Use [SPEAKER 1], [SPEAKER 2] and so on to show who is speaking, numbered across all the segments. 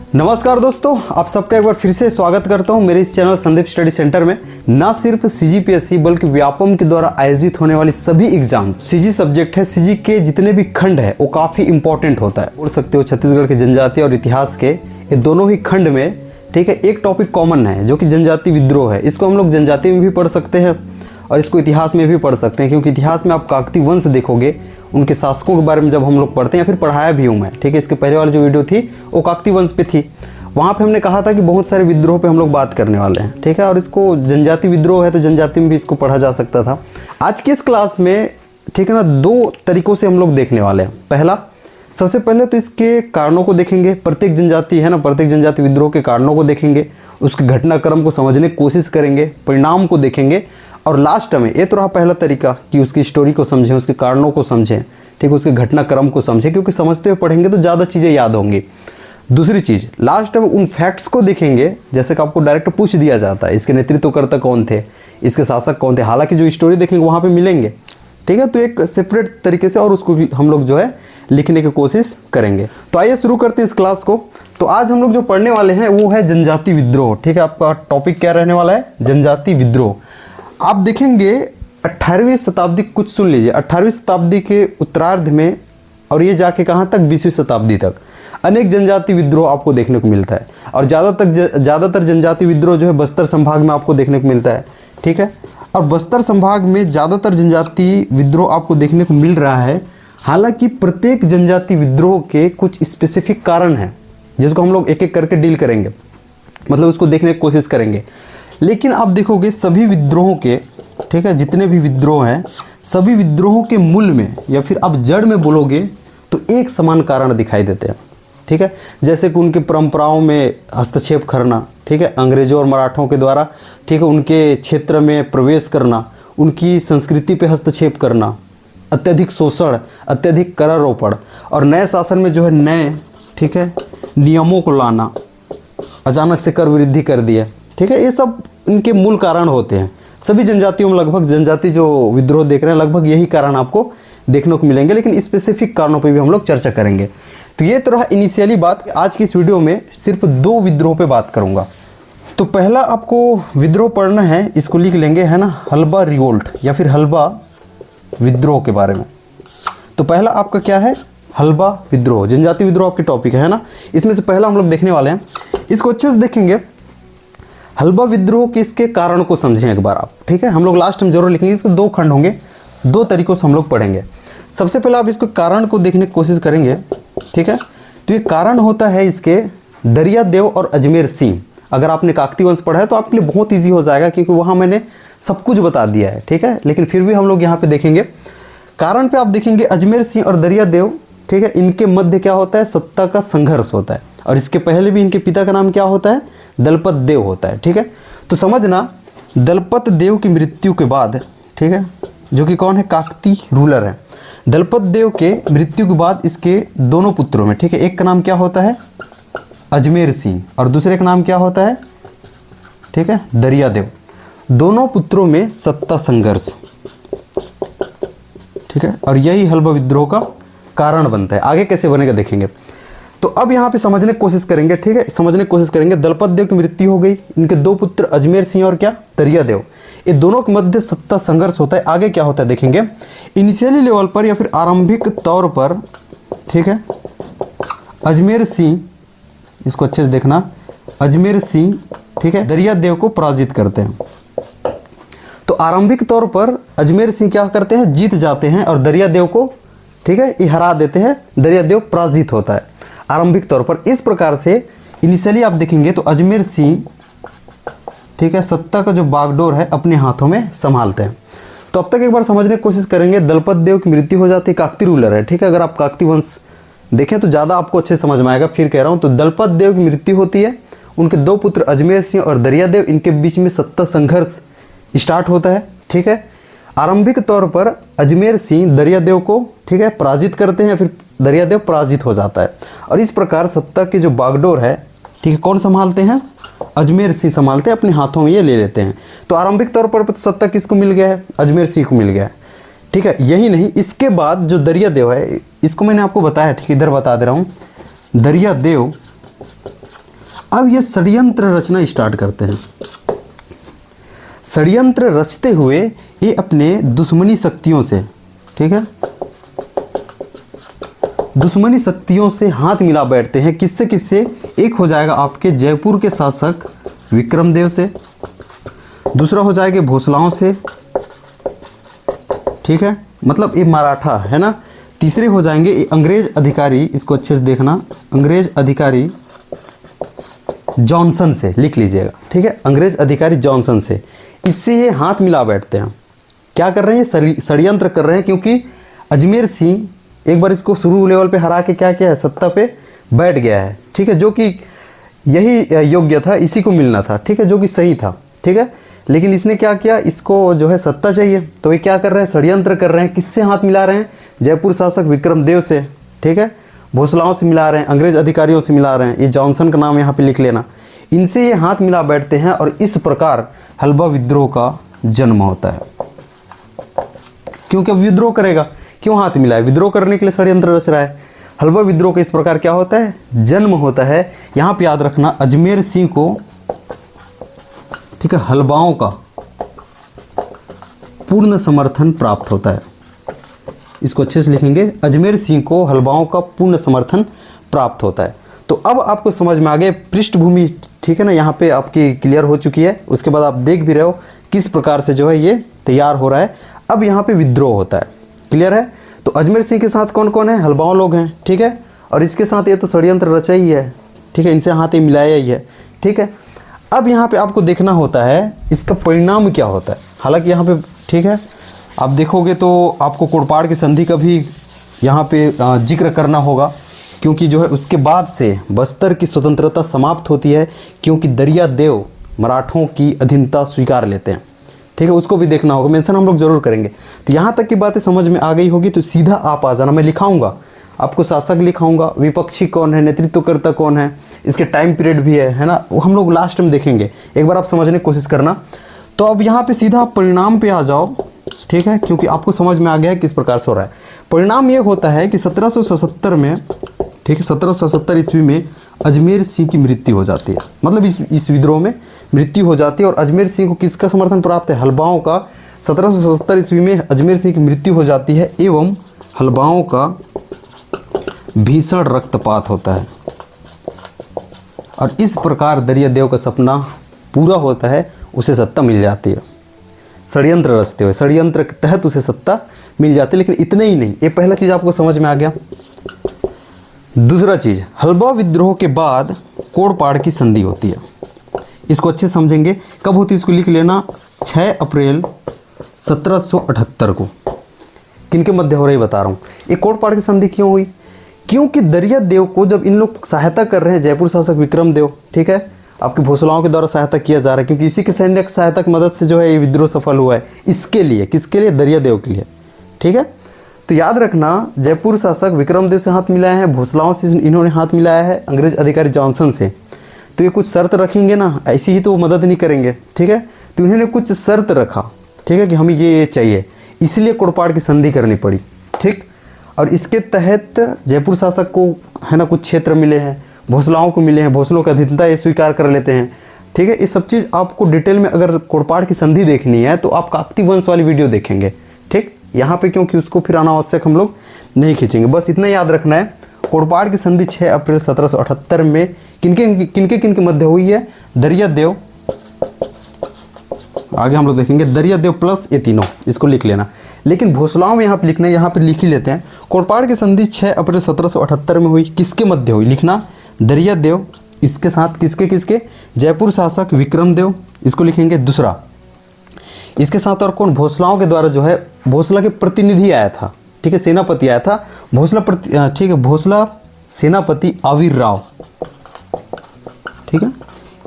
[SPEAKER 1] नमस्कार दोस्तों, आप सबका एक बार फिर से स्वागत करता हूं मेरे इस चैनल संदीप स्टडी सेंटर में। ना सिर्फ सीजीपीएससी बल्कि व्यापम के द्वारा आयोजित होने वाली सभी एग्जाम सीजी सब्जेक्ट है, सीजी के जितने भी खंड है वो काफ़ी इंपॉर्टेंट होता है। बोल सकते हो छत्तीसगढ़ के जनजाति और इतिहास के ये दोनों ही खंड में, ठीक है, एक टॉपिक कॉमन है जो कि जनजाति विद्रोह है। इसको हम लोग जनजाति में भी पढ़ सकते हैं और इसको इतिहास में भी पढ़ सकते हैं, क्योंकि इतिहास में आप काकती वंश देखोगे, उनके शासकों के बारे में जब हम लोग पढ़ते हैं या फिर पढ़ाया भी हूँ मैं, ठीक है। इसके पहले वाली जो वीडियो थी वो काकती वंश पे थी। वहाँ पे हमने कहा था कि बहुत सारे विद्रोह पे हम लोग बात करने वाले हैं, ठीक है। और इसको जनजाति विद्रोह है तो जनजाति में भी इसको पढ़ा जा सकता था। आज की इस क्लास में, ठीक है ना, दो तरीकों से हम लोग देखने वाले हैं। पहला, सबसे पहले तो इसके कारणों को देखेंगे। प्रत्येक जनजाति है ना, प्रत्येक जनजाति विद्रोह के कारणों को देखेंगे, उसके घटनाक्रम को समझने की कोशिश करेंगे, परिणाम को देखेंगे, और लास्ट में ये तो रहा पहला तरीका कि उसकी स्टोरी को समझें, उसके कारणों को समझें, ठीक है, उसके घटनाक्रम को समझें, क्योंकि समझते हुए पढ़ेंगे तो ज़्यादा चीज़ें याद होंगी। दूसरी चीज़, लास्ट में उन फैक्ट्स को देखेंगे, जैसे कि आपको डायरेक्ट पूछ दिया जाता है इसके नेतृत्वकर्ता कौन थे, इसके शासक कौन थे। हालांकि जो स्टोरी देखेंगे वहाँ पे मिलेंगे, ठीक है, तो एक सेपरेट तरीके से और उसको हम लोग जो है लिखने की कोशिश करेंगे। तो आइए शुरू करते हैं इस क्लास को। तो आज हम लोग जो पढ़ने वाले हैं वो है जनजाति विद्रोह, ठीक है। आपका टॉपिक क्या रहने वाला है? जनजाति विद्रोह। आप देखेंगे 18वीं शताब्दी, कुछ सुन लीजिए, 18वीं शताब्दी के उत्तरार्ध में और ये जाके कहाँ तक, 20वीं शताब्दी तक अनेक जनजाति विद्रोह आपको देखने को मिलता है। और ज़्यादातर जनजाति विद्रोह जो है बस्तर संभाग में आपको देखने को मिलता है, ठीक है। और बस्तर संभाग में ज़्यादातर जनजाति विद्रोह आपको देखने को मिल रहा है। हालांकि प्रत्येक जनजाति विद्रोह के कुछ स्पेसिफिक कारण हैं जिसको हम लोग एक एक करके डील करेंगे, मतलब उसको देखने की कोशिश करेंगे। लेकिन आप देखोगे सभी विद्रोहों के, ठीक है, जितने भी विद्रोह हैं, सभी विद्रोहों के मूल में या फिर आप जड़ में बोलोगे तो एक समान कारण दिखाई देते हैं, ठीक है। जैसे कि उनकी परंपराओं में हस्तक्षेप करना, ठीक है, अंग्रेजों और मराठों के द्वारा, ठीक है, उनके क्षेत्र में प्रवेश करना, उनकी संस्कृति पे हस्तक्षेप करना, अत्यधिक शोषण, अत्यधिक करारोपण और नए शासन में जो है नए, ठीक है, नियमों को लाना, अचानक से कर वृद्धि कर दिया, ठीक है। ये सब इनके मूल कारण होते हैं। सभी जनजातियों में लगभग, जनजाति जो विद्रोह देख रहे हैं लगभग यही कारण आपको देखने को मिलेंगे, लेकिन स्पेसिफिक कारणों पे भी हम लोग चर्चा करेंगे। तो ये तो रहा इनिशियली बात। आज की इस वीडियो में सिर्फ दो विद्रोह पे बात करूंगा। तो पहला आपको विद्रोह पढ़ना है, इसको लिख लेंगे, है ना, हल्बा रिवोल्ट या फिर हल्बा विद्रोह के बारे में। तो पहला आपका क्या है? हल्बा विद्रोह, जनजाति विद्रोह आपके टॉपिक है ना। इसमें से पहला हम लोग देखने वाले हैं, इसको अच्छे से देखेंगे। हल्बा विद्रोह के इसके कारण को समझें एक बार आप, ठीक है। हम लोग लास्ट में जरूर लिखेंगे, इसके दो खंड होंगे, दो तरीकों से हम लोग पढ़ेंगे। सबसे पहले आप इसको कारण को देखने की कोशिश करेंगे, ठीक है। तो ये कारण होता है इसके दरिया देव और अजमेर सिंह। अगर आपने काकती वंश पढ़ा है तो आपके लिए बहुत ईजी हो जाएगा, क्योंकि वहाँ मैंने सब कुछ बता दिया है, ठीक है। लेकिन फिर भी हम लोग यहाँ पे देखेंगे कारण पे। आप देखेंगे अजमेर सिंह और दरिया देव, ठीक है, इनके मध्य क्या होता है? सत्ता का संघर्ष होता है। और इसके पहले भी इनके पिता का नाम क्या होता है? दलपत देव होता है, ठीक है। तो समझना, दलपत देव की मृत्यु के बाद, ठीक है, जो कि कौन है? काकती रूलर है। दलपत देव के मृत्यु के बाद इसके दोनों पुत्रों में, ठीक है, एक का नाम क्या होता है? अजमेर सिंह, और दूसरे का नाम क्या होता है? ठीक है, दरिया देव। दोनों पुत्रों में सत्ता संघर्ष, ठीक है, और यही हल्बा विद्रोह का कारण बनता है। आगे कैसे बनेगा देखेंगे। तो अब यहाँ पे समझने की कोशिश करेंगे, ठीक है, समझने की कोशिश करेंगे। दलपत देव की मृत्यु हो गई, इनके दो पुत्र अजमेर सिंह और क्या? दरिया देव। ये दोनों के मध्य सत्ता संघर्ष होता है। आगे क्या होता है देखेंगे। इनिशियली लेवल पर या फिर आरंभिक तौर पर, ठीक है, अजमेर सिंह, इसको अच्छे से देखना, अजमेर सिंह, ठीक है, दरिया देव को पराजित करते हैं। तो आरंभिक तौर पर अजमेर सिंह क्या करते हैं? जीत जाते हैं और दरिया देव को, ठीक है, ये हरा देते हैं। दरिया देव पराजित होता है आरंभिक तौर पर। इस प्रकार से इनिशियली आप देखेंगे तो अजमेर सिंह, ठीक है, सत्ता का जो बागडोर है अपने हाथों में संभालते हैं। तो अब तक एक बार समझने की कोशिश करेंगे। दलपत देव की मृत्यु हो जाती है, काकती रूलर है, ठीक है। अगर आप काकती वंश देखें तो ज़्यादा आपको अच्छे समझ में आएगा। फिर कह रहा हूँ, तो दलपत देव की मृत्यु होती है, उनके दो पुत्र अजमेर सिंह और दरिया देव, इनके बीच में सत्ता संघर्ष स्टार्ट होता है, ठीक है। आरंभिक तौर पर अजमेर सिंह दरिया देव को, ठीक है, पराजित करते हैं, फिर दरिया देव पराजित हो जाता है। और इस प्रकार सत्ता के जो बागडोर है, ठीक है, कौन संभालते हैं? अजमेर सिंह संभालते हैं, अपने हाथों में ये ले लेते हैं। तो आरंभिक तौर पर सत्ता किसको मिल गया है? अजमेर सिंह को मिल गया है, ठीक है। यही नहीं, इसके बाद जो दरिया देव है, इसको मैंने आपको बताया, ठीक है, इधर बता दे रहा हूँ। दरिया देव अब ये षड्यंत्र रचना स्टार्ट करते हैं। षड्यंत्र रचते हुए ये अपने दुश्मनी शक्तियों से, ठीक है, दुश्मनी शक्तियों से हाथ मिला बैठते हैं। किससे किससे? एक हो जाएगा आपके जयपुर के शासक विक्रमदेव से, दूसरा हो जाएगा भोसलाओं से, ठीक है, मतलब ये मराठा है ना। तीसरे हो जाएंगे ये अंग्रेज अधिकारी, इसको अच्छे से देखना, अंग्रेज अधिकारी जॉनसन से, लिख लीजिएगा, ठीक है, अंग्रेज अधिकारी जॉनसन से। इससे ये हाथ मिला बैठते हैं। क्या कर रहे हैं? षड्यंत्र कर रहे हैं, क्योंकि अजमेर सिंह एक बार इसको शुरू लेवल पे हरा के क्या किया है, सत्ता पे बैठ गया है, ठीक है, जो कि यही योग्य था, इसी को मिलना था, ठीक है, जो कि सही था, ठीक है। लेकिन इसने क्या किया, इसको जो है सत्ता चाहिए, तो ये क्या कर रहे हैं? षड्यंत्र कर रहे हैं। किससे हाथ मिला रहे हैं? जयपुर शासक विक्रमदेव से, ठीक है, भोसलाओं से मिला रहे हैं, अंग्रेज अधिकारियों से मिला रहे हैं। ये जॉनसन का नाम यहाँ पे लिख लेना। इनसे ये हाथ मिला बैठते हैं और इस प्रकार हलवा विद्रोह का जन्म होता है। क्योंकि अब विद्रोह करेगा, क्यों हाथ मिला है? विद्रोह करने के लिए षड्यंत्र रच रहा है। हलवा विद्रोह का इस प्रकार क्या होता है? जन्म होता है। यहाँ पे याद रखना, अजमेर सिंह को, ठीक है, हलवाओं का पूर्ण समर्थन प्राप्त होता है। इसको अच्छे से लिखेंगे, अजमेर सिंह को हलवाओं का पूर्ण समर्थन प्राप्त होता है। तो अब आपको समझ में आ गया पृष्ठभूमि, ठीक है ना, यहाँ पे आपकी क्लियर हो चुकी है। उसके बाद आप देख भी रहे हो किस प्रकार से जो है ये तैयार हो रहा है। अब यहाँ पे विद्रोह होता है, क्लियर है। तो अजमेर सिंह के साथ कौन कौन है? हलवाओं लोग हैं, ठीक है, और इसके साथ ये तो षड्यंत्र रचा ही है, ठीक है, इनसे हाथ ही मिलाया ही है, ठीक है। अब यहाँ पे आपको देखना होता है इसका परिणाम क्या होता है। हालांकि यहाँ पे, ठीक है, आप देखोगे तो आपको कोड़पाड़ की संधि का भी यहाँ पे जिक्र करना होगा, क्योंकि जो है उसके बाद से बस्तर की स्वतंत्रता समाप्त होती है, क्योंकि दरिया देव मराठों की अधीनता स्वीकार लेते हैं, ठीक है, उसको भी देखना होगा, मेंशन हम लोग जरूर करेंगे। तो यहाँ तक की बातें समझ में आ गई होगी, तो सीधा आप आ जाना। मैं लिखाऊंगा आपको, शासक लिखाऊंगा, विपक्षी कौन है, नेतृत्वकर्ता कौन है, इसके टाइम पीरियड भी है ना, वो हम लोग लास्ट में देखेंगे। एक बार आप समझने की कोशिश करना। तो अब यहाँ पे सीधा आप परिणाम पे आ जाओ, ठीक है, क्योंकि आपको समझ में आ गया है किस प्रकार से हो रहा है। परिणाम ये होता है कि 1777 में, ठीक है, 1777 ईस्वी में अजमेर सिंह की मृत्यु हो जाती है। मतलब इस विद्रोह में मृत्यु हो जाती है, और अजमेर सिंह को किसका समर्थन प्राप्त है? हलवाओं का। 1777 ईस्वी में अजमेर सिंह की मृत्यु हो जाती है, एवं हलवाओं का भीषण रक्तपात होता है। और इस प्रकार दरियादेव का सपना पूरा होता है, उसे सत्ता मिल जाती है। षड्यंत्र रचते हुए, षड्यंत्र के तहत उसे सत्ता मिल जाती है। लेकिन इतने ही नहीं, ये पहला चीज़ आपको समझ में आ गया। दूसरा चीज़, हलवा विद्रोह के बाद कोड़पाड़ की संधि होती है। इसको अच्छे समझेंगे, कब होती है इसको लिख लेना, 6 अप्रैल 1778 को। किनके मध्य हो रही बता रहा हूँ। ये कोड़पाड़ की संधि क्यों हुई? क्योंकि दरियादेव को जब इन लोग सहायता कर रहे हैं, जयपुर शासक विक्रमदेव, ठीक है, आपके भोसलाओं के द्वारा सहायता किया जा रहा है, क्योंकि इसी के सैन्य सहायता की मदद से जो है ये विद्रोह सफल हुआ है। इसके लिए, किसके लिए? दरियादेव के लिए, ठीक है। तो याद रखना, जयपुर शासक विक्रमदेव से हाथ मिलाया है, भोसलाओं से इन्होंने हाथ मिलाया है, अंग्रेज अधिकारी जॉनसन से। तो ये कुछ शर्त रखेंगे ना, ऐसी ही तो मदद नहीं करेंगे, ठीक है। तो इन्होंने कुछ शर्त रखा, ठीक है, कि हमें ये चाहिए, इसलिए कोड़पाड़ की संधि करनी पड़ी, ठीक। और इसके तहत जयपुर शासक को है ना कुछ क्षेत्र मिले हैं, भोसलाओं को मिले हैं, भोसलों की अधीनता ये स्वीकार कर लेते हैं, ठीक है। ये सब चीज़ आपको डिटेल में अगर कोड़पाड़ की संधि देखनी है तो आप काकती वंश वाली वीडियो देखेंगे, ठीक। यहाँ पे क्योंकि उसको फिर अनावश्यक हम लोग नहीं खींचेंगे, बस इतना याद रखना है। कोड़पाड़ की संधि 6 अप्रैल 1778 में किनके मध्य हुई है? दरियादेव, आगे हम लोग देखेंगे, दरियादेव प्लस ये तीनों, इसको लिख लेना। लेकिन भोसलाओं में यहाँ पे लिखना है, यहाँ पे लिख ही लेते हैं। कोड़पाड़ की संधि 6 अप्रैल 1778 में हुई, किसके मध्य हुई? लिखना, दरियादेव, इसके साथ किसके? जयपुर शासक विक्रमदेव, इसको लिखेंगे। दूसरा, इसके साथ और कौन? भोसलाओं के द्वारा जो है, भोसला के प्रतिनिधि आया था, ठीक है, सेनापति आया था, ठीक है, भोसला सेनापति आविर राव, ठीक है,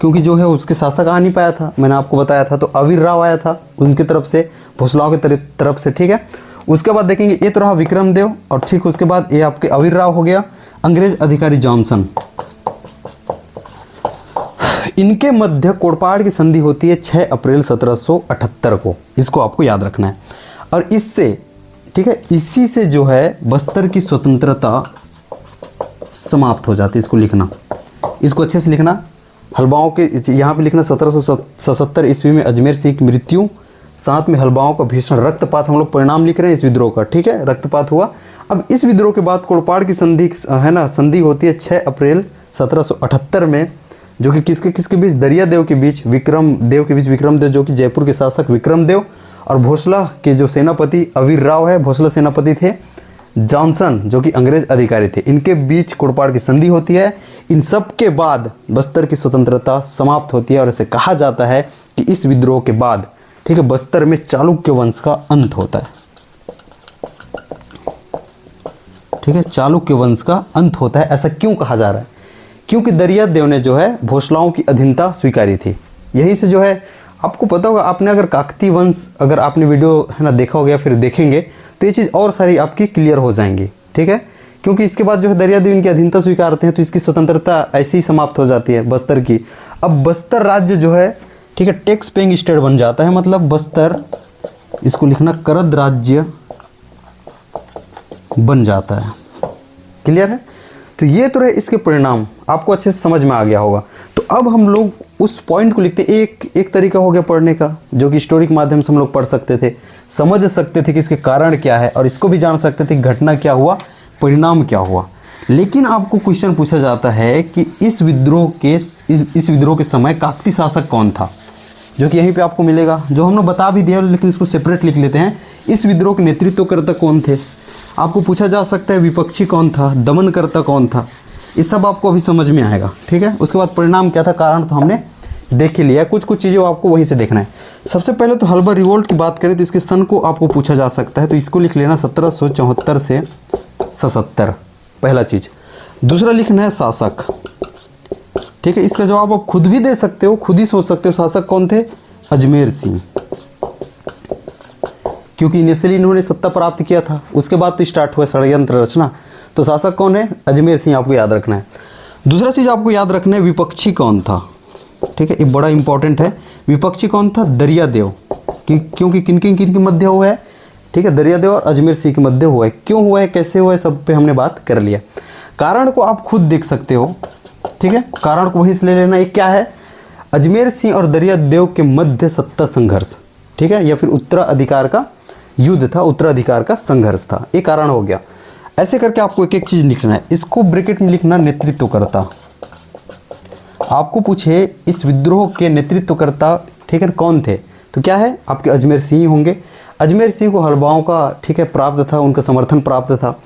[SPEAKER 1] क्योंकि जो है उसके शासक आ नहीं पाया था, मैंने आपको बताया था। तो आविर राव आया था उनकी तरफ से, भोसलाओं की तरफ से, ठीक है। उसके बाद देखेंगे, ये तो रहा विक्रमदेव, और ठीक उसके बाद ये आपके आविर राव हो गया, अंग्रेज अधिकारी जॉनसन। इनके मध्य कोड़पाड़ की संधि होती है 6 अप्रैल 1778 को, इसको आपको याद रखना है। और इससे, ठीक है, इसी से जो है बस्तर की स्वतंत्रता समाप्त हो जाती है, इसको लिखना। इसको अच्छे से लिखना। हलबाओं के यहाँ पे लिखना 1777 ईस्वी में अजमेर सिंह की मृत्यु, साथ में हलबाओं का भीषण रक्तपात। हम लोग परिणाम लिख रहे हैं इस विद्रोह का, ठीक है, रक्तपात हुआ। अब इस विद्रोह के बाद कोड़पाड़ की संधि है ना, संधि होती है 6 अप्रैल 1778 में, जो कि किसके बीच, दरियादेव के बीच, विक्रमदेव के बीच। विक्रमदेव जो कि जयपुर के शासक विक्रमदेव और भोसला के जो सेनापति अवीर राव है, भोसला सेनापति थे, जॉनसन जो कि अंग्रेज अधिकारी थे, इनके बीच कोड़पाड़ की संधि होती है। इन सब के बाद बस्तर की स्वतंत्रता समाप्त होती है और इसे कहा जाता है कि इस विद्रोह के बाद, ठीक है, बस्तर में चालुक्य वंश का अंत होता है। ठीक है, चालुक्य वंश का अंत होता है। ऐसा क्यों कहा जा रहा है? क्योंकि दरियादेव ने जो है भोसलाओं की अधीनता स्वीकारी थी। यही से जो है, आपको पता होगा, आपने अगर काकतीय वंश अगर आपने वीडियो है ना देखा होगा या फिर देखेंगे तो ये चीज़ और सारी आपकी क्लियर हो जाएंगी। ठीक है, क्योंकि इसके बाद जो है दरियादेव इनकी अधीनता स्वीकारते हैं तो इसकी स्वतंत्रता ऐसे ही समाप्त हो जाती है बस्तर की। अब बस्तर राज्य जो है, ठीक है, टैक्स पेइंग स्टेट बन जाता है। मतलब बस्तर, इसको लिखना करद राज्य बन जाता है। क्लियर है? तो ये तो रहे इसके परिणाम, आपको अच्छे से समझ में आ गया होगा। तो अब हम लोग उस पॉइंट को लिखते, एक तरीका हो गया पढ़ने का, जो कि स्टोरी के माध्यम से हम लोग पढ़ सकते थे, समझ सकते थे कि इसके कारण क्या है, और इसको भी जान सकते थे कि घटना क्या हुआ, परिणाम क्या हुआ। लेकिन आपको क्वेश्चन पूछा जाता है कि इस विद्रोह के समय काकतीय शासक कौन था, जो कि यहीं पे आपको मिलेगा, जो हमने बता भी दिया, लेकिन इसको सेपरेट लिख लेते हैं। इस विद्रोह के नेतृत्वकर्ता कौन थे, आपको पूछा जा सकता है विपक्षी कौन था, दमनकर्ता कौन था, ये सब आपको अभी समझ में आएगा। ठीक है, उसके बाद परिणाम क्या था, कारण तो हमने देख ही लिया। कुछ चीज़ें आपको वहीं से देखना है। सबसे पहले तो हलबा रिवोल्ट की बात करें तो इसके सन को आपको पूछा जा सकता है, तो इसको लिख लेना 1774 से 77, पहला चीज़। दूसरा लिखना है शासक। ठीक है, इसका जवाब आप खुद भी दे सकते हो, खुद ही सोच सकते हो शासक कौन थे, अजमेर सिंह, क्योंकि इनिशियली इन्होंने सत्ता प्राप्त किया था, उसके बाद तो स्टार्ट हुआ षड्यंत्र रचना। तो शासक कौन है, अजमेर सिंह, आपको याद रखना है। दूसरा चीज़ आपको याद रखना है विपक्षी कौन था। ठीक है, ये बड़ा इंपॉर्टेंट है। विपक्षी कौन था, दरियादेव, क्योंकि किन किन के मध्य हुआ है, ठीक है, दरियादेव और अजमेर सिंह के मध्य हुआ है। क्यों हुआ है, कैसे हुआ है, सब पे हमने बात कर लिया। कारण को आप खुद देख सकते हो। ठीक है, कारण को वहीं से ले लेना। एक क्या है, अजमेर सिंह और दरियादेव के मध्य सत्ता संघर्ष, ठीक है, या फिर उत्तराधिकार का युद्ध था, उत्तराधिकार का संघर्ष था, ये कारण हो गया। ऐसे करके आपको एक एक चीज लिखना है। इसको ब्रैकेट में लिखना नेतृत्वकर्ता। आपको पूछे इस विद्रोह के नेतृत्वकर्ता, ठीक है, कौन थे, तो क्या है, आपके अजमेर सिंह होंगे। अजमेर सिंह को हलबाओं का, ठीक है, प्राप्त था, उनका समर्थन प्राप्त था।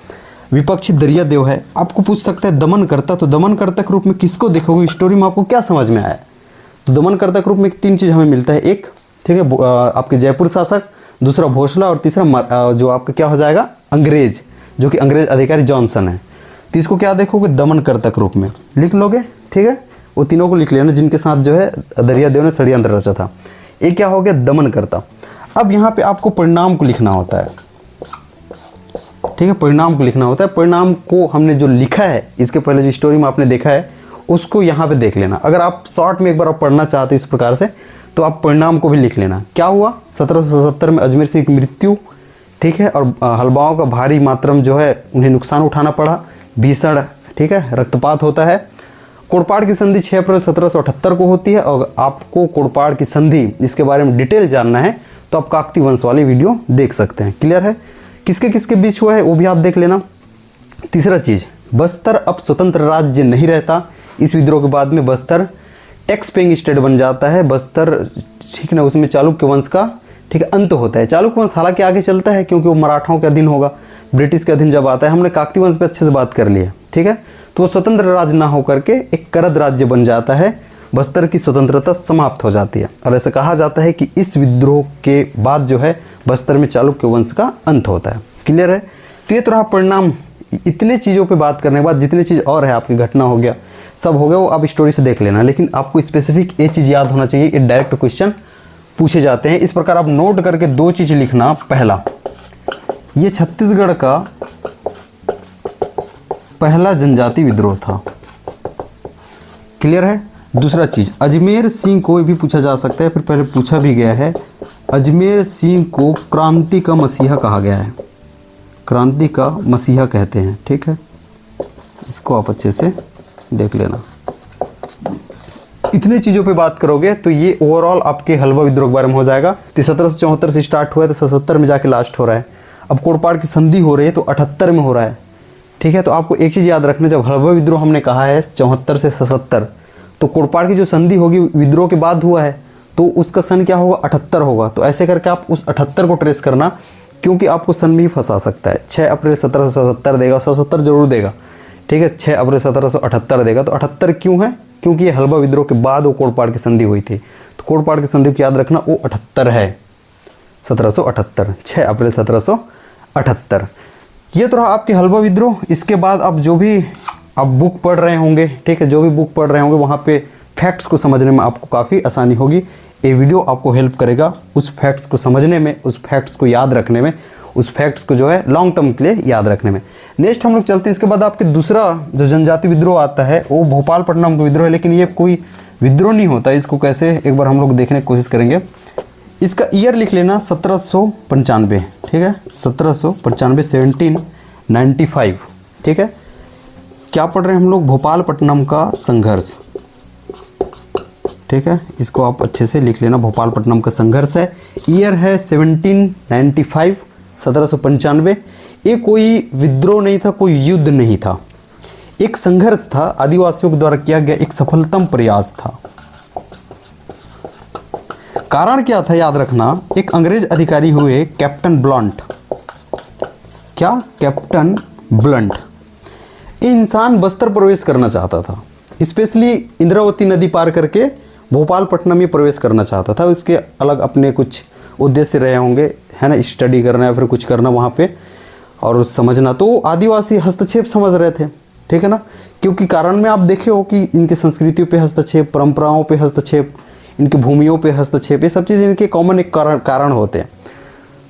[SPEAKER 1] विपक्षी दरियादेव है। आपको पूछ सकता है दमनकर्ता, तो दमनकर्ता के रूप में किसको देखोगे, स्टोरी में आपको क्या समझ में आया। तो दमनकर्ता के रूप में 3 चीज़ हमें मिलता है। एक, ठीक है, आपके जयपुर शासक, दूसरा भोसला, और तीसरा जो आपका क्या हो जाएगा, अंग्रेज, जो कि अंग्रेज अधिकारी जॉनसन है। तो इसको क्या देखोगे, दमनकर्ता के रूप में लिख लोगे। ठीक है, वो तीनों को लिख लेना जिनके साथ जो है दरियादेव ने षड्यंत्र रचा था। एक क्या हो गया, दमनकर्ता। अब यहाँ पे आपको परिणाम को लिखना होता है। ठीक है, परिणाम को लिखना होता है। परिणाम को हमने जो लिखा है, इसके पहले जो स्टोरी में आपने देखा है, उसको यहाँ पे देख लेना। अगर आप शॉर्ट में एक बार आप पढ़ना चाहते हो इस प्रकार से, तो आप परिणाम को भी लिख लेना। क्या हुआ, 1777 में अजमेर सिंह की मृत्यु, ठीक है, और हलबाओं का भारी मात्रा में जो है उन्हें नुकसान उठाना पड़ा, भीषण, ठीक है, रक्तपात होता है। कोड़पाड़ की संधि 6 अप्रैल 1778 को होती है। और आपको कोड़पाड़ की संधि इसके बारे में डिटेल जानना है तो आप काकतीय वंश वाली वीडियो देख सकते हैं। क्लियर है, किसके किसके बीच हुआ है वो भी आप देख लेना। तीसरा चीज़, बस्तर अब स्वतंत्र राज्य नहीं रहता। इस विद्रोह के बाद में बस्तर टैक्स पेइंग स्टेट बन जाता है। बस्तर, ठीक ना, उसमें चालुक्य वंश का, ठीक है, अंत होता है। चालुक्य वंश हालांकि आगे चलता है क्योंकि वो मराठाओं के अधीन होगा, ब्रिटिश के अधीन जब आता है। हमने काकतीय वंश पे अच्छे से बात कर ली है। ठीक है, तो वो स्वतंत्र राज्य ना होकर के एक करद राज्य बन जाता है। बस्तर की स्वतंत्रता समाप्त हो जाती है और ऐसा कहा जाता है कि इस विद्रोह के बाद जो है बस्तर में चालुक्य वंश का अंत होता है। क्लियर है, तो ये तो रहा परिणाम। इतने चीज़ों पे बात करने के बाद जितनी चीज़ और है, आपकी घटना हो गया, सब हो गया, वो आप स्टोरी से देख लेना। लेकिन आपको स्पेसिफिक ये चीज़ याद होना चाहिए, ये डायरेक्ट क्वेश्चन पूछे जाते हैं। इस प्रकार आप नोट करके 2 चीज़ लिखना। पहला, ये छत्तीसगढ़ का पहला जनजाति विद्रोह था। क्लियर है। दूसरा चीज, अजमेर सिंह को भी पूछा जा सकता है, फिर पहले पूछा भी गया है, अजमेर सिंह को क्रांति का मसीहा कहा गया है, क्रांति का मसीहा कहते हैं। ठीक है, इसको आप अच्छे से देख लेना। इतने चीज़ों पे बात करोगे तो ये ओवरऑल आपके हलवा विद्रोह के बारे में हो जाएगा। तो 1774 से स्टार्ट हुआ है तो 77 में जाके लास्ट हो रहा है। अब कोटपाड़ की संधि हो रही है तो 78 में हो रहा है। ठीक है, तो आपको एक चीज़ याद रखना, जब हलवा विद्रोह हमने कहा है 74 से 77, तो कोटपाड़ की जो संधि होगी विद्रोह के बाद हुआ है, तो उसका सन क्या होगा, 78 होगा। तो ऐसे करके आप उस 78 को ट्रेस करना, क्योंकि आपको सन में ही फंसा सकता है। 6 अप्रैल 1777 देगा, 77 जरूर देगा। ठीक है, 6 अप्रैल 1778 देगा। तो 78 क्यों है, क्योंकि ये हलवा विद्रोह के बाद वो कोटपाड़ की संधि हुई थी। तो कोटपाड़ की संधि को याद रखना, वो 78 है, 1778, 6 अप्रैल 1778। ये तो रहा आपके हलवा विद्रोह। इसके बाद आप जो भी आप बुक पढ़ रहे होंगे, ठीक है, जो भी बुक पढ़ रहे होंगे वहाँ पे फैक्ट्स को समझने में आपको काफ़ी आसानी होगी। ये वीडियो आपको हेल्प करेगा उस फैक्ट्स को समझने में, उस फैक्ट्स को याद रखने में, उस फैक्ट्स को जो है लॉन्ग टर्म के लिए याद रखने में। नेक्स्ट हम लोग चलते हैं, इसके बाद आपके दूसरा जो जनजाति विद्रोह आता है वो भोपालपट्टनम का विद्रोह है, लेकिन ये कोई विद्रोह नहीं होता। इसको कैसे एक बार हम लोग देखने की कोशिश करेंगे। इसका ईयर लिख लेना 1795, ठीक है, 1795, 1795, ठीक है। क्या पढ़ रहे हैं हम लोग, भोपालपट्टनम का संघर्ष, ठीक है, इसको आप अच्छे से लिख लेना, भोपालपट्टनम का संघर्ष है। ईयर है 1795, 1795। ये कोई विद्रोह नहीं था, कोई युद्ध नहीं था, एक संघर्ष था, आदिवासियों के द्वारा किया गया एक सफलतम प्रयास था। कारण क्या था याद रखना, एक अंग्रेज अधिकारी हुए कैप्टन ब्लंट, क्या, कैप्टन ब्लंट। ये इंसान बस्तर प्रवेश करना चाहता था, स्पेशली इंद्रावती नदी पार करके भोपालपट्टनम में प्रवेश करना चाहता था। उसके अलग अपने कुछ उद्देश्य रहे होंगे, है ना, स्टडी करना या फिर कुछ करना वहाँ पे और समझना। तो आदिवासी हस्तक्षेप समझ रहे थे, ठीक है ना, क्योंकि कारण में आप देखे हो कि इनकी संस्कृतियों पे हस्तक्षेप, परंपराओं पे हस्तक्षेप, इनकी भूमियों पे हस्तक्षेप, ये सब चीज़ इनके कॉमन एक कारण होते हैं।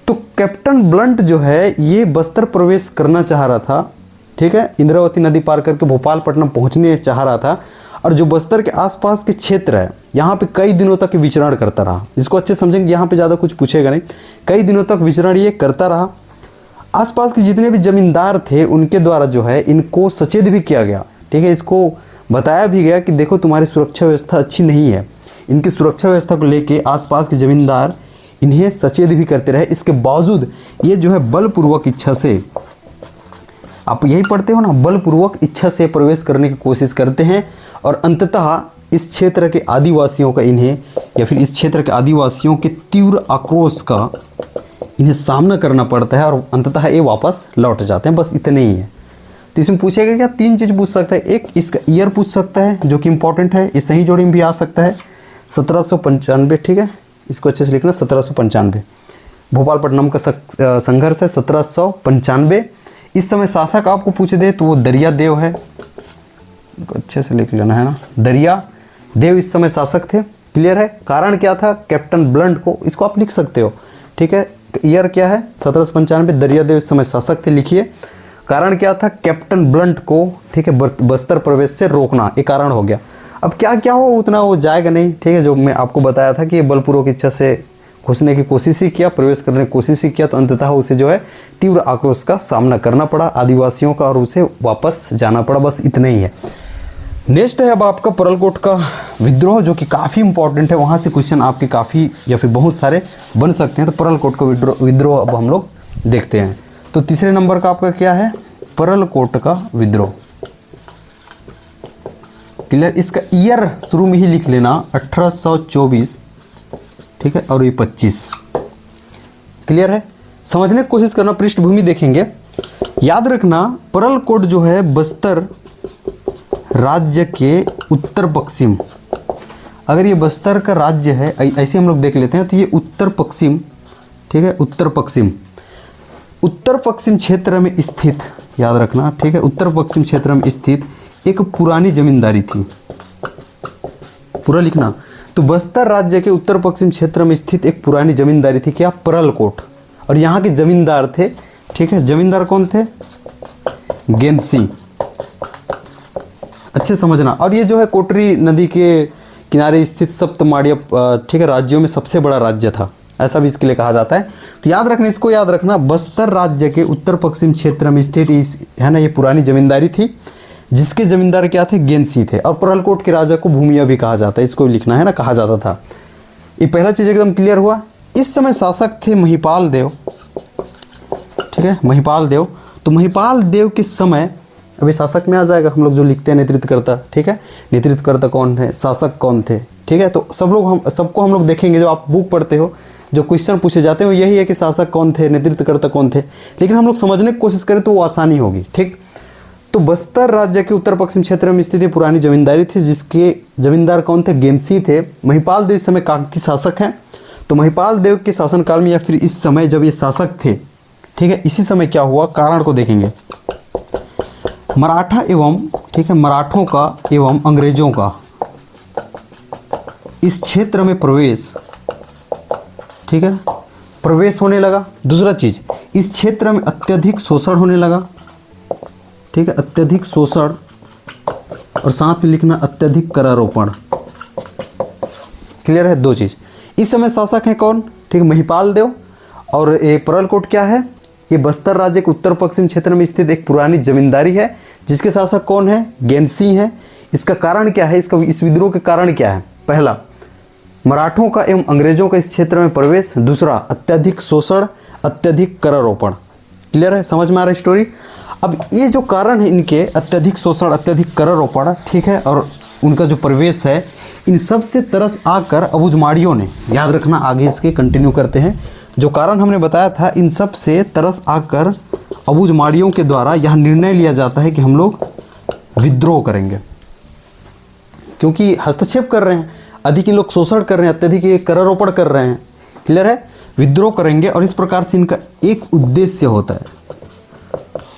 [SPEAKER 1] तो कैप्टन ब्लंट जो है ये बस्तर प्रवेश करना चाह रहा था, ठीक है, इंद्रावती नदी पार करके भोपालपट्टनम पहुंचने चाह रहा था। और जो बस्तर के आसपास के क्षेत्र है यहाँ पे कई दिनों तक विचरण करता रहा। इसको अच्छे समझेंगे, यहाँ पे ज़्यादा कुछ पूछेगा नहीं, कई दिनों तक विचरण ये करता रहा। आसपास के जितने भी जमींदार थे उनके द्वारा जो है इनको सचेत भी किया गया, ठीक है, इसको बताया भी गया कि देखो तुम्हारी सुरक्षा व्यवस्था अच्छी नहीं है। इनकी सुरक्षा व्यवस्था को लेके आसपास के जमींदार इन्हें सचेत भी करते रहे। इसके बावजूद ये जो है बलपूर्वक इच्छा से, आप यही पढ़ते हो ना, बलपूर्वक इच्छा से प्रवेश करने की कोशिश करते हैं और अंततः इस क्षेत्र के आदिवासियों का इन्हें, या फिर इस क्षेत्र के आदिवासियों के तीव्र आक्रोश का इन्हें सामना करना पड़ता है और अंततः ये वापस लौट जाते हैं। बस इतने ही है। तो इसमें पूछेगा क्या, 3 चीज़ पूछ सकता है। एक, इसका ईयर पूछ सकता है जो कि इंपॉर्टेंट है, ये सही जोड़ी में भी आ सकता है, 1795, ठीक है, इसको अच्छे से लिखना, 1795। भोपालपट्टनम का संघर्ष है 1795। इस समय शासक आपको पूछ दे तो वो दरिया देव है, इसको अच्छे से लिख लेना, है ना, दरिया देव इस समय शासक थे। क्लियर है। कारण क्या था, कैप्टन ब्लंट को, इसको आप लिख सकते हो, ठीक है। ईयर क्या है, 1795, दरिया देव इस समय शासक थे, लिखिए। कारण क्या था, कैप्टन ब्लंट को, ठीक है, बस्तर प्रवेश से रोकना, ये कारण हो गया। अब क्या क्या हो उतना वो जाएगा नहीं, ठीक है, जो मैं आपको बताया था कि बलपूर्वक इच्छा से घुसने की कोशिश ही किया, प्रवेश करने की कोशिश ही किया, तो अंततः उसे जो है तीव्र आक्रोश का सामना करना पड़ा आदिवासियों का और उसे वापस जाना पड़ा। बस इतना ही है। नेक्स्ट है अब आपका परलकोट का विद्रोह, जो कि काफ़ी इंपॉर्टेंट है, वहाँ से क्वेश्चन आपके काफ़ी या फिर बहुत सारे बन सकते हैं। तो परलकोट का विद्रोह अब हम लोग देखते हैं। तो तीसरे नंबर का आपका क्या है, परलकोट का विद्रोह। क्लियर। इसका ईयर शुरू में ही लिख लेना, 1824, ठीक है, और ये 25। क्लियर है। समझने की कोशिश करना, पृष्ठभूमि देखेंगे। याद रखना, परलकोट जो है बस्तर राज्य के उत्तर पश्चिम, अगर ये बस्तर का राज्य है ऐसे हम लोग देख लेते हैं, तो ये उत्तर पश्चिम, ठीक है, उत्तर पश्चिम क्षेत्र में स्थित, याद रखना, ठीक है, उत्तर पश्चिम क्षेत्र में स्थित एक पुरानी जमींदारी थी। पूरा लिखना। तो बस्तर राज्य के उत्तर पश्चिम क्षेत्र में स्थित एक पुरानी जमींदारी थी, क्या, परलकोट। और यहाँ के जमींदार थे, ठीक है, जमींदार कौन थे, गेंद सिंह। अच्छे समझना। और ये जो है कोटरी नदी के किनारे स्थित सप्तमाड़ीय, ठीक है, राज्यों में सबसे बड़ा राज्य था, ऐसा भी इसके लिए कहा जाता है। तो याद रखना, इसको याद रखना, बस्तर राज्य के उत्तर पश्चिम क्षेत्र में स्थित है ना, ये पुरानी जमींदारी थी, जिसके जमींदार क्या थे, गेनसी थे। और परलकोट के राजा को भूमिया भी कहा जाता है, इसको भी लिखना है ना, कहा जाता था। ये पहला चीज एकदम क्लियर हुआ। इस समय शासक थे महिपाल देव, ठीक है, महिपाल देव। तो महिपाल देव के समय, अभी शासक में आ जाएगा, हम लोग जो लिखते हैं नेतृत्वकर्ता, ठीक है, नेतृत्वकर्ता कौन है, शासक कौन थे, ठीक है। तो सबको हम लोग देखेंगे, जो आप बुक पढ़ते हो, जो क्वेश्चन पूछे जाते हैं वो यही है कि शासक कौन थे, नेतृत्वकर्ता कौन थे। लेकिन हम लोग समझने की कोशिश करें तो वो आसानी होगी, ठीक। तो बस्तर राज्य के उत्तर पश्चिम क्षेत्र में स्थित पुरानी जमींदारी थी, जिसके जमींदार कौन थे, गेनसी थे। महिपाल देव इस समय काकतीय शासक हैं। तो महिपाल देव के शासनकाल में या फिर इस समय जब ये शासक थे, ठीक है, इसी समय क्या हुआ, कारण को देखेंगे। मराठा एवं, ठीक है, मराठों का एवं अंग्रेजों का इस क्षेत्र में प्रवेश, ठीक है, प्रवेश होने लगा। दूसरा चीज, इस क्षेत्र में अत्यधिक शोषण होने लगा, ठीक है, अत्यधिक शोषण, और साथ में लिखना अत्यधिक करारोपण। क्लियर है, दो चीज। इस समय शासक है कौन, ठीक है, महिपाल देव। और ये परलकोट क्या है, ये बस्तर राज्य के उत्तर पश्चिम क्षेत्र में स्थित एक पुरानी जमींदारी है, जिसके शासक कौन है, गेनसी है। इसका कारण क्या है, इस विद्रोह के कारण क्या है, पहला मराठों का एवं अंग्रेजों का इस क्षेत्र में प्रवेश, दूसरा अत्यधिक शोषण, अत्यधिक करारोपण। क्लियर है, समझ में आ रहा है स्टोरी। अब ये जो कारण है इनके, अत्यधिक शोषण, अत्यधिक करारोपण, ठीक है, और उनका जो प्रवेश है, इन सब से तरस आकर अबुझमाड़ियों ने, याद रखना आगे इसके कंटिन्यू करते हैं, जो कारण हमने बताया था, इन सब से तरस आकर अबुझमाड़ियों के द्वारा यह निर्णय लिया जाता है कि हम लोग विद्रोह करेंगे, क्योंकि हस्तक्षेप कर रहे हैं, अधिक लोग शोषण कर रहे हैं, अत्यधिक ये करारोपण कर रहे हैं। क्लियर है, विद्रोह करेंगे। और इस प्रकार से इनका एक उद्देश्य होता है,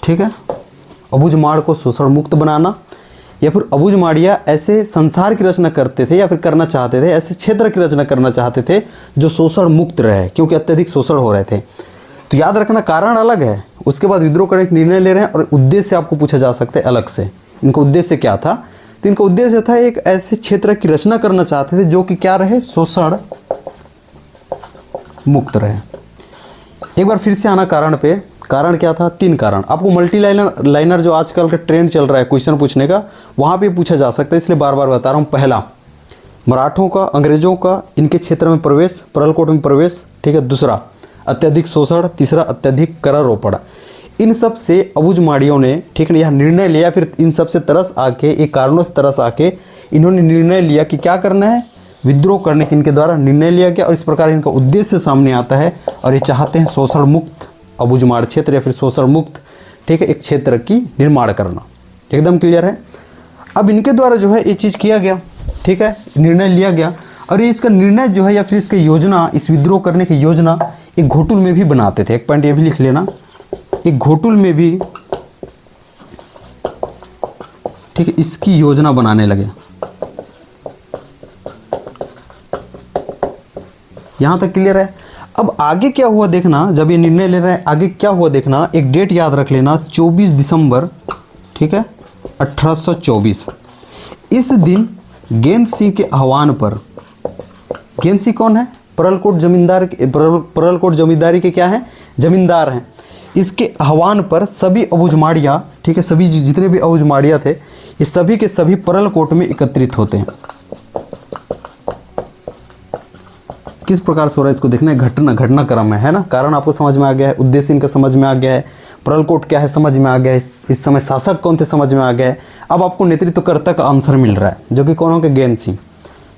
[SPEAKER 1] ठीक है, अबुझमाड़ को शोषण मुक्त बनाना, या फिर अबुझमाड़िया ऐसे संसार की रचना करते थे या फिर करना चाहते थे, ऐसे क्षेत्र की रचना करना चाहते थे जो शोषण मुक्त रहे, क्योंकि अत्यधिक शोषण हो रहे थे। तो याद रखना, कारण अलग है, उसके बाद विद्रोह करने का निर्णय ले रहे हैं, और उद्देश्य आपको पूछा जा सकता है अलग से, इनका उद्देश्य क्या था। तो इनका उद्देश्य था एक ऐसे क्षेत्र की रचना करना चाहते थे जो कि क्या रहे, शोषण मुक्त रहे। एक बार फिर से आना कारण पे। कारण क्या था, तीन कारण। आपको मल्टी लाइनर जो आजकल का ट्रेंड चल रहा है क्वेश्चन पूछने का, वहां पे पूछा जा सकता है, इसलिए बार बार बता रहा हूं। पहला, मराठों का, अंग्रेजों का इनके क्षेत्र में प्रवेश, परलकोट में प्रवेश, ठीक है। दूसरा, अत्यधिक शोषण। तीसरा, अत्यधिक करारोपण। इन सब से अबुझमाड़ियों ने, ठीक है, यह निर्णय लिया, फिर इन सब से तरस आके, एक कारणों से तरस आके इन्होंने निर्णय लिया कि क्या करना है, विद्रोह करने के इनके द्वारा निर्णय लिया गया। और इस प्रकार इनका उद्देश्य सामने आता है, और ये चाहते हैं शोषण मुक्त अबुझमाड़ क्षेत्र, या फिर शोषण मुक्त, ठीक है, एक क्षेत्र की निर्माण करना। एकदम क्लियर है। अब इनके द्वारा जो है ये चीज़ किया गया, ठीक है, निर्णय लिया गया। और ये इसका निर्णय जो है या फिर इसकी योजना, इस विद्रोह करने की योजना एक घोटुल में भी बनाते थे। एक पॉइंट ये भी लिख लेना, एक घोटुल में भी, ठीक है, इसकी योजना बनाने लगे। यहां तक क्लियर है। अब आगे क्या हुआ देखना, जब ये निर्णय ले रहे हैं, आगे क्या हुआ देखना। एक डेट याद रख लेना, 24 दिसंबर, ठीक है, 1824। इस दिन गेंद सिंह के आह्वान पर, गेंद सिंह कौन है, परलकोट जमींदार, परलकोट जमींदारी के क्या है, जमींदार हैं। इसके आह्वान पर सभी अबुझमाड़िया, ठीक है, सभी जितने भी अबुझमाड़िया थे, ये सभी के सभी परलकोट में एकत्रित होते हैं। किस प्रकार से हो रहा है इसको देखना है, घटनाक्रम है ना। कारण आपको समझ में आ गया है, उद्देश्य इनका समझ में आ गया है, परलकोट क्या है समझ में आ गया है, इस समय शासक कौन थे समझ में आ गया है। अब आपको नेतृत्वकर्ता का आंसर मिल रहा है, जो कि कौन होगा, गेंद सिंह।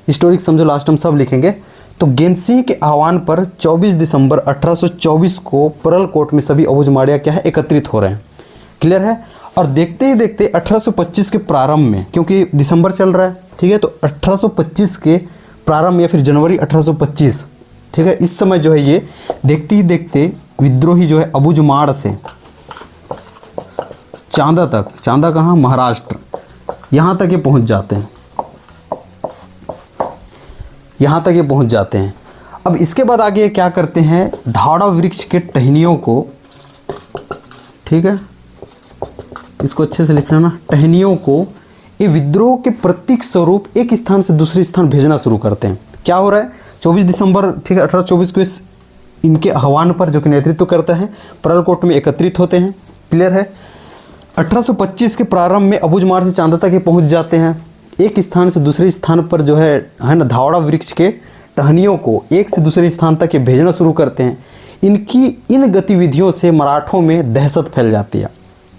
[SPEAKER 1] हिस्टोरिक समझो, लास्ट हम सब लिखेंगे। तो गेंद सिंह के आह्वान पर 24 दिसंबर 1824 को परलकोट में सभी अबुझमाड़िया क्या है, एकत्रित हो रहे हैं। क्लियर है। और देखते ही देखते 1825 के प्रारंभ में, क्योंकि दिसंबर चल रहा है, ठीक है, तो 1825 के प्रारंभ या फिर जनवरी 1825, ठीक है, इस समय जो है ये देखते ही देखते विद्रोही जो है अबुझमाड़ से चांदा तक, चांदा कहाँ, महाराष्ट्र, यहाँ तक ये पहुँच जाते हैं, यहाँ तक ये पहुँच जाते हैं। अब इसके बाद आगे क्या करते हैं, धाड़ा वृक्ष के टहनियों को, ठीक है, इसको अच्छे से लिख लेना, टहनियों को ये विद्रोह के प्रतीक स्वरूप एक स्थान से दूसरे स्थान भेजना शुरू करते हैं। क्या हो रहा है, 24 दिसंबर, ठीक है, 1824 को इस इनके आह्वान पर, जो कि नेतृत्व करता है, परलकोट में एकत्रित होते हैं। क्लियर है। 1825 के प्रारंभ में अबूझमाड़ से चांदा तक ये पहुंच जाते हैं। एक स्थान से दूसरे स्थान पर जो है ना धावड़ा वृक्ष के टहनियों को एक से दूसरे स्थान तक ये भेजना शुरू करते हैं। इनकी इन गतिविधियों से मराठों में दहशत फैल जाती है।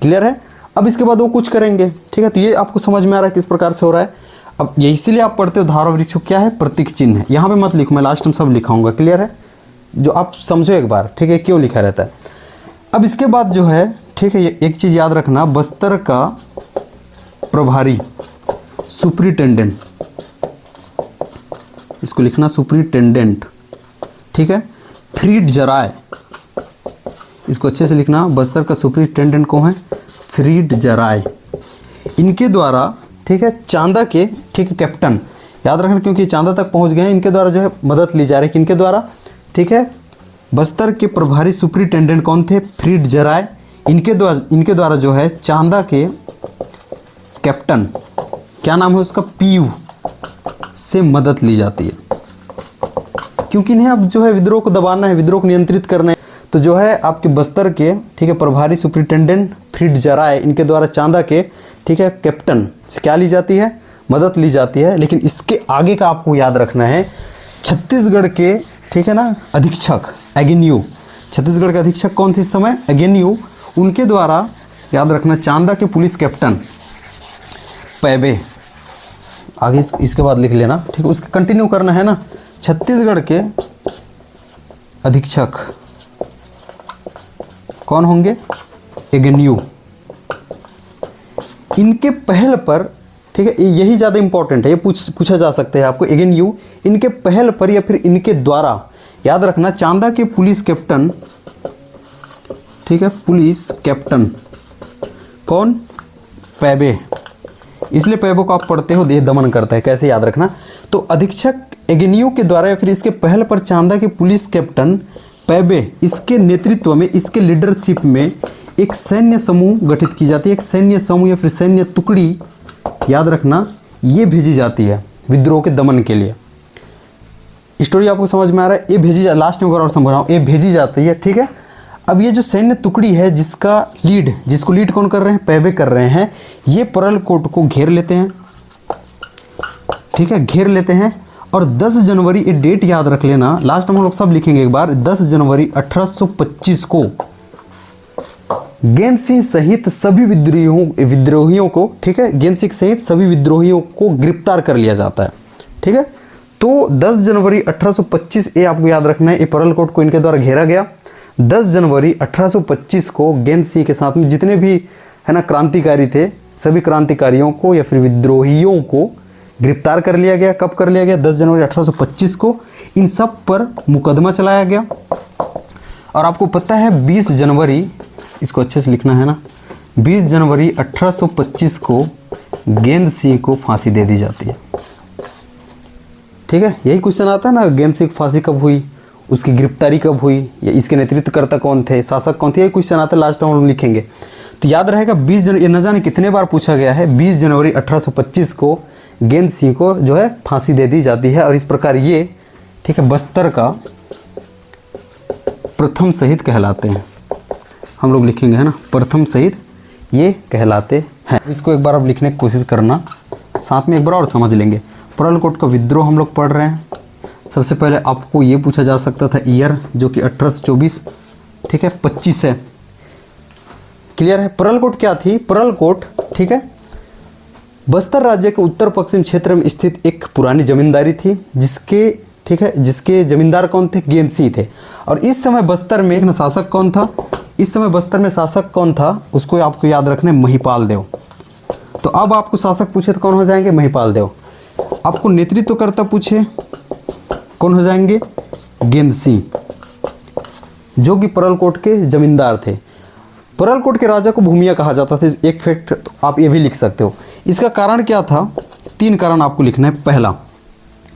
[SPEAKER 1] क्लियर है। अब इसके बाद वो कुछ करेंगे, ठीक है। तो ये आपको समझ में आ रहा है किस प्रकार से हो रहा है। अब ये इसीलिए आप पढ़ते हो धावड़ा वृक्ष क्या है, प्रतीक चिन्ह है। यहाँ पे मत लिखो, मैं लास्ट में सब लिखाऊंगा। क्लियर है, जो आप समझो एक बार, ठीक है, क्यों लिखा रहता है। अब इसके बाद जो है, ठीक है, एक चीज़ याद रखना, बस्तर का प्रभारी सुपरिटेंडेंट, इसको लिखना सुपरिटेंडेंट, ठीक है, फ्रीडजराय, इसको अच्छे से लिखना। बस्तर का सुपरिटेंडेंट कौन है, फ्रीडजराय। इनके द्वारा, ठीक है, चांदा के, ठीक है, कैप्टन याद रखना क्योंकि चांदा तक पहुंच गए हैं। इनके द्वारा जो है मदद ली जा रही है, किनके द्वारा, ठीक है, बस्तर के प्रभारी सुपरिटेंडेंट कौन थे, फ्रीडजराय। इनके द्वारा जो है चांदा के कैप्टन, क्या नाम है उसका, पीयू, से मदद ली जाती है। क्योंकि इन्हें अब जो है विद्रोह को दबाना है, विद्रोह को नियंत्रित करना है। तो जो है आपके बस्तर के, ठीक है, प्रभारी सुपरिटेंडेंट फ्रीडजराय, इनके द्वारा चांदा के, ठीक है, कैप्टन से क्या ली जाती है, मदद ली जाती है। लेकिन इसके आगे का आपको याद रखना है, छत्तीसगढ़ के, ठीक है ना, अधीक्षक एगेन्यू, छत्तीसगढ़ के अधीक्षक कौन थे इस समय, एगेन्यू। उनके द्वारा याद रखना चांदा के पुलिस कैप्टन पैबे, आगे इसके बाद लिख लेना, ठीक है, उसके कंटिन्यू करना है ना। छत्तीसगढ़ के अधीक्षक कौन होंगे, एगेन्यू। इनके पहल पर, ठीक है, यही ज़्यादा इंपॉर्टेंट है, ये पूछा जा सकता है आपको। एगेन्यू इनके पहल पर या फिर इनके द्वारा, याद रखना, चांदा के पुलिस कैप्टन, ठीक है, पुलिस कैप्टन कौन, पैबे। इसलिए पैबे को आप पढ़ते हो, ये दमन करता है, कैसे याद रखना। तो अधीक्षक एगेन्यू के द्वारा या फिर इसके पहल पर चांदा के पुलिस कैप्टन पैबे, इसके नेतृत्व में, इसके लीडरशिप में एक सैन्य समूह गठित की जाती है। एक सैन्य समूह या फिर सैन्य टुकड़ी, याद रखना, ये भेजी जाती है विद्रोह के दमन के लिए। स्टोरी आपको समझ में आ रहा है। ये भेजी लास्ट में और समझ रहा हूँ, ये भेजी जाती है, ठीक है। अब ये जो सैन्य टुकड़ी है, जिसको लीड कौन कर रहे हैं, पैबे कर रहे हैं, ये परलकोट को घेर लेते हैं, ठीक है, घेर लेते हैं। और 10 जनवरी, ये डेट याद रख लेना, लास्ट में हम लोग सब लिखेंगे एक बार, 10 जनवरी 1825 को गेंद सिंह सहित सभी विद्रोहियों को, ठीक है, गेंद सिंह सहित सभी विद्रोहियों को गिरफ्तार कर लिया जाता है, ठीक है। तो 10 जनवरी 1825, ये आपको याद रखना है, ये परलकोट को इनके द्वारा घेरा गया। 10 जनवरी 1825 को गेंद सिंह के साथ में जितने भी है ना क्रांतिकारी थे, सभी क्रांतिकारियों को या फिर विद्रोहियों को गिरफ्तार कर लिया गया। कब कर लिया गया, 10 जनवरी 1825 को। इन सब पर मुकदमा चलाया गया। और आपको पता है 20 जनवरी, इसको अच्छे से लिखना है ना, 20 जनवरी 1825 को गेंद सिंह को फांसी दे दी जाती है, ठीक है। यही क्वेश्चन आता है ना, गेंद सिंह की फांसी कब हुई, उसकी गिरफ्तारी कब हुई, या इसके नेतृत्वकर्ता कौन थे, शासक कौन थे, यही क्वेश्चन आता है, लास्ट में हम लिखेंगे तो याद रहेगा। 20 जनवरी, ये न जाने कितने बार पूछा गया है, 20 जनवरी 1825 को गेंद सिंह को जो है फांसी दे दी जाती है। और इस प्रकार ये, ठीक है, बस्तर का प्रथम शहीद कहलाते हैं। हम लोग लिखेंगे, है ना, प्रथम शहीद ये कहलाते हैं। इसको एक बार अब लिखने की कोशिश करना, साथ में एक बार और समझ लेंगे। परलकोट का विद्रोह हम लोग पढ़ रहे हैं। सबसे पहले आपको ये पूछा जा सकता था ईयर, जो कि 1824, ठीक है, 25 है। क्लियर है। परलकोट क्या थी, परलकोट, ठीक है, बस्तर राज्य के उत्तर पश्चिम क्षेत्र में स्थित एक पुरानी जमींदारी थी, जिसके, ठीक है, जिसके जमींदार कौन थे, गेंद सिंह थे। और इस समय बस्तर में एक शासक कौन था, इस समय बस्तर में शासक कौन था, उसको आपको याद रखना है, महिपाल देव। तो अब आपको शासक पूछे तो कौन हो जाएंगे, महिपाल देव। आपको नेतृत्वकर्ता पूछे कौन हो जाएंगे, गेंद सिंह, जो कि परलकोट के जमींदार थे। परलकोट के राजा को भूमिया कहा जाता था। एक फैक्ट तो आप ये भी लिख सकते हो। इसका कारण क्या था, 3 कारण आपको लिखना है। पहला,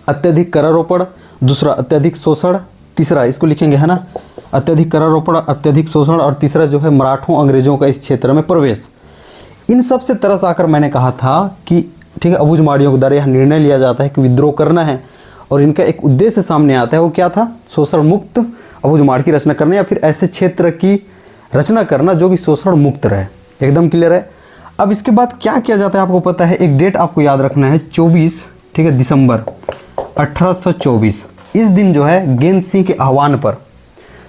[SPEAKER 1] अत्यधिक करारोपण, दूसरा अत्यधिक शोषण, तीसरा इसको लिखेंगे, है ना, अत्यधिक करारोपण, अत्यधिक शोषण, और तीसरा जो है मराठों अंग्रेजों का इस क्षेत्र में प्रवेश। इन सब से तरस आकर मैंने कहा था कि, ठीक है, अबूझमाड़ियों के द्वारा यह निर्णय लिया जाता है कि विद्रोह करना है, और इनका एक उद्देश्य सामने आता है। वो क्या था, शोषण मुक्त अबूझमाड़ की रचना करना, या फिर ऐसे क्षेत्र की रचना करना जो कि शोषण मुक्त रहे। एकदम क्लियर है। अब इसके बाद क्या किया जाता है आपको पता है, एक डेट आपको याद रखना है 24, ठीक है, दिसंबर 1824। इस दिन जो है गेंद सिंह के आह्वान पर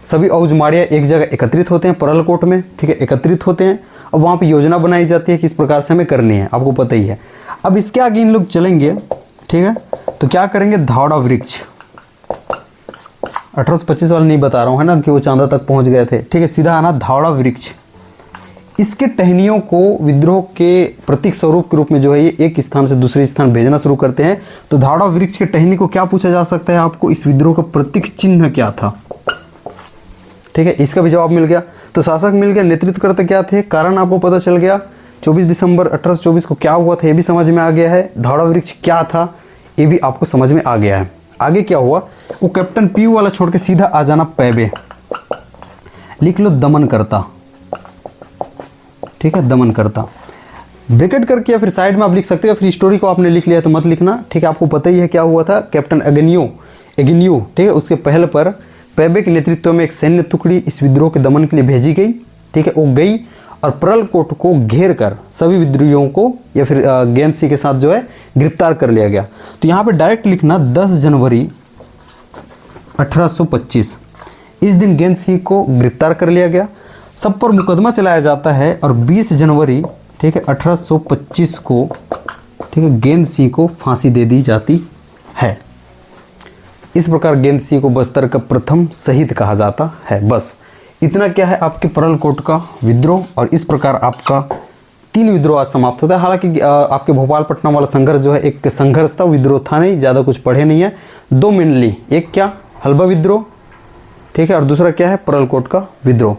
[SPEAKER 1] सभी औजमाड़िया एक जगह एकत्रित होते हैं परलकोट में, ठीक है, एकत्रित होते हैं और वहाँ पे योजना बनाई जाती है किस प्रकार से हमें करनी है, आपको पता ही है। अब इसके आगे इन लोग चलेंगे, ठीक है, तो क्या करेंगे, धावड़ा वृक्ष, 1825 वाला नहीं बता रहा हूँ है ना कि वो चांदा तक पहुँच गए थे, ठीक है, सीधा आना धावड़ा वृक्ष। इसके टहनियों को विद्रोह के प्रतीक स्वरूप के रूप में जो है ये एक स्थान से दूसरे स्थान भेजना शुरू करते हैं। तो धावड़ा वृक्ष के टहनी को क्या पूछा जा सकता है आपको, इस विद्रोह का प्रतीक चिन्ह क्या था, ठीक है, इसका भी जवाब मिल गया। तो शासक मिल गया, नेतृत्वकर्ता क्या थे, कारण आपको पता चल गया, 24 दिसंबर 1824 को क्या हुआ था ये भी समझ में आ गया है, धावड़ा वृक्ष क्या था ये भी आपको समझ में आ गया है। आगे क्या हुआ, वो कैप्टन पी वाला छोड़ के सीधा आ जाना पैबे, लिख लो दमनकर्ता, ठीक है, दमनकर्ता, ब्रैकेट करके या फिर साइड में आप लिख सकते हो, फिर स्टोरी को आपने लिख लिया तो मत लिखना, ठीक है, आपको पता ही है क्या हुआ था। कैप्टन एगनियो, ठीक है, उसके पहल पर पैबे के नेतृत्व में एक सैन्य टुकड़ी इस विद्रोह के दमन के लिए भेजी गई, ठीक है, वो गई और परलकोट को घेर कर सभी विद्रोहियों को या फिर गेंद सिंह के साथ जो है गिरफ्तार कर लिया गया। तो यहाँ पे डायरेक्ट लिखना 10 जनवरी 1825, इस दिन गेंद सिंह को गिरफ्तार कर लिया गया, सब पर मुकदमा चलाया जाता है और 20 जनवरी, ठीक है, 1825 को, ठीक है, गेंद सिंह को फांसी दे दी जाती है। इस प्रकार गेंद सिंह को बस्तर का प्रथम शहीद कहा जाता है। बस इतना क्या है आपके परलकोट का विद्रोह, और इस प्रकार आपका 3 विद्रोह आज समाप्त होता है। हालांकि आपके भोपालपट्टनम वाला संघर्ष जो है एक संघर्ष था, विद्रोह था नहीं, ज़्यादा कुछ पढ़े नहीं है। 2 मेनली, एक क्या हलबा विद्रोह, ठीक है, और दूसरा क्या है परलकोट का विद्रोह।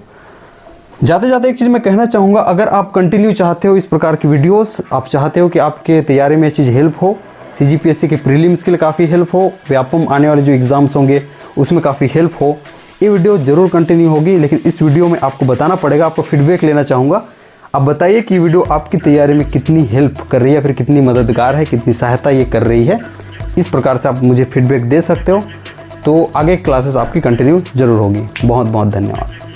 [SPEAKER 1] जाते जाते एक चीज़ मैं कहना चाहूँगा, अगर आप कंटिन्यू चाहते हो इस प्रकार की वीडियोस, आप चाहते हो कि आपके तैयारी में ये चीज़ हेल्प हो, CGPSC के प्रीलिम्स के लिए काफ़ी हेल्प हो, व्यापम आने वाले जो एग्ज़ाम्स होंगे उसमें काफ़ी हेल्प हो, ये वीडियो ज़रूर कंटिन्यू होगी। लेकिन इस वीडियो में आपको बताना पड़ेगा, आपको फीडबैक लेना चाहूँगा। आप बताइए कि वीडियो आपकी तैयारी में कितनी हेल्प कर रही है, फिर कितनी मददगार है, कितनी सहायता ये कर रही है। इस प्रकार से आप मुझे फीडबैक दे सकते हो। तो आगे क्लासेस आपकी कंटिन्यू जरूर होगी। बहुत बहुत धन्यवाद।